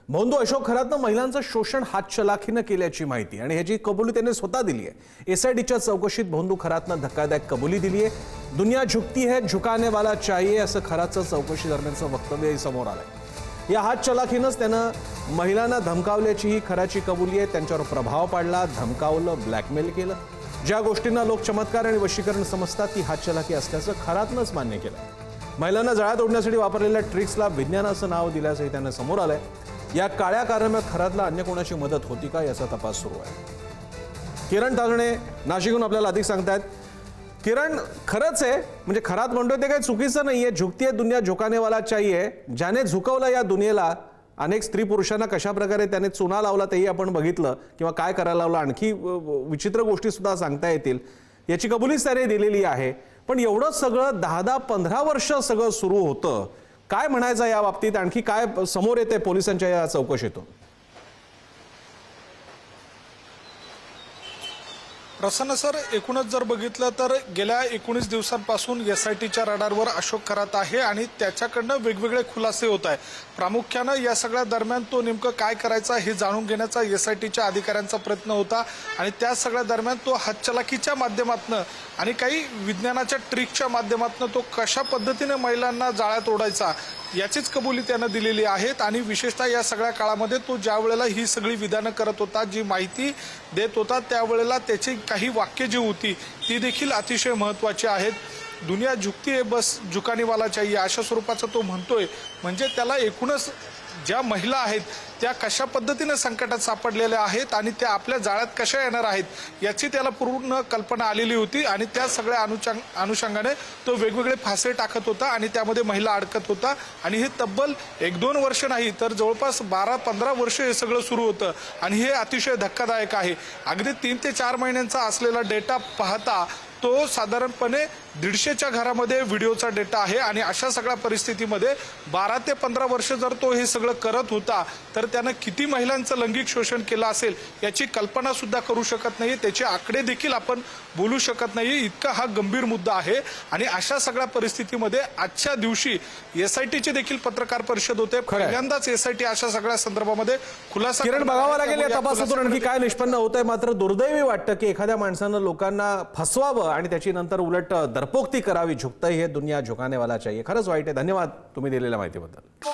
भोंदू अशोक खरातनं महिलांचं शोषण हातचलाखीनं केल्याची माहिती आणि ह्याची कबुली त्याने स्वतः दिली आहे। एसआयटीच्या चौकशीत भोंदू खरातनं धक्कादायक कबुली दिली आहे। दुनिया झुकती है झुकाने वाला चाहिए असं खरातचं चौकशी दरम्यानचं वक्तव्य समोर आलंय। या हातचलाखीनंच त्यानं महिलांना धमकावल्याची ही खराची कबुली आहे। त्यांच्यावर प्रभाव पाडला, धमकावलं, ब्लॅकमेल केलं। ज्या गोष्टींना लोक चमत्कार आणि वशीकरण समजतात ती हातचलाखी असल्याचं खरातनंच मान्य केलं। महिलांना जाळ्यात ओढण्यासाठी वापरलेल्या ट्रिक्सला विज्ञान असं नाव दिल्याचंही त्यानं समोर आलंय। या काळ्या कारणामुळे खरातला अन्य कोणाची मदत होती का याचा तपास सुरू आहे। किरण तागणे नाशिकहून आपल्याला अधिक सांगतायत। किरण, खरंच आहे म्हणजे खरात म्हणतोय ते काही चुकीचं नाहीये, झुकती है दुनिया झुकाने वाला चाहिए। ज्याने झुकवलं या दुनियेला, अनेक स्त्री पुरुषांना कशा प्रकारे त्याने चुना लावला तेही आपण बघितलं, किंवा काय करायला लावलं आणखी विचित्र गोष्टी सुद्धा सांगता येतील, याची कबुलीच त्याने दिलेली आहे। पण एवढं सगळं 10-15 वर्ष सगळं सुरू होतं, काय म्हणायचं या बाबतीत, आणखी काय समोर येते पोलिसांच्या या चौकशीतून? प्रसन्न सर, एकूणच जर बघितलं तर गेल्या 19 दिवसांपासून एसआयटीच्या रडारवर अशोक खरात आहे आणि त्याच्याकडनं वेगवेगळे खुलासे होत आहे। प्रामुख्यानं या सगळ्या दरम्यान तो नेमकं काय करायचा हे जाणून घेण्याचा एसआयटीच्या अधिकाऱ्यांचा प्रयत्न होता आणि त्या सगळ्या दरम्यान तो हातचलाखीच्या माध्यमातून आणि काही विज्ञानाच्या ट्रिकच्या माध्यमातून तो कशा पद्धतीने महिलांना जाळ्यात ओढायचा याचीच कबुली त्यानं दिलेली आहेत। आणि विशेषतः या सगळ्या काळामध्ये तो ज्या वेळेला ही सगळी विधानं करत होता, जी माहिती देत होता, त्यावेळेला त्याची काही वाक्य जी होती ती देखील अतिशय महत्त्वाची आहेत। दुनिया झुकती है बस झुकाने वाला चाहिए अशा स्वरूपाचं तो म्हणतोय। म्हणजे त्याला एकूणच ज्या महिला आहेत त्या कशा पद्धतीने संकटात सापडलेल्या आहेत आणि त्या आपल्या जाळ्यात कशा येणार आहेत याची त्याला पूर्ण कल्पना आलेली होती आणि त्या सगळ्या अनुषंगाने तो वेगवेगळे फासे टाकत होता आणि त्यामध्ये महिला अडकत होता। आणि हे तब्बल 1-2 वर्ष नाही तर जवळपास 12-15 वर्ष हे सगळं सुरू होतं आणि हे अतिशय धक्कादायक आहे। अगदी 3 ते 4 महिन्यांचा असलेला डेटा पाहता तो साधारणपणे 150च्या घरामध्ये व्हिडिओचा डेटा आहे आणि अशा सगळ्या परिस्थितीमध्ये 12 ते 15 वर्ष जर तो हे सगळं करत होता तर त्यानं किती महिलांचं लैंगिक शोषण केलं असेल याची कल्पना सुद्धा करू शकत नाही, त्याचे आकडे देखील आपण बोलू शकत नाही, इतका हा गंभीर मुद्दा आहे। आणि अशा सगळ्या परिस्थितीमध्ये आजच्या दिवशी एसआयटीचे देखील पत्रकार परिषद होते। पहिल्यांदाच एसआयटी अशा सगळ्या संदर्भामध्ये खुलासा किरण, बघावं लागेल या तपासातून आणखी काय निष्पन्न होतंय। मात्र दुर्दैवी वाटतं की एखाद्या माणसानं लोकांना फसवावं आणि त्याची नंतर उलट दरपोक्ती करावी। झुकता ही दुनिया झुकाने वाला चाहिए। खरंच वाईट आहे। धन्यवाद तुम्ही दिलेल्या माहितीबद्दल।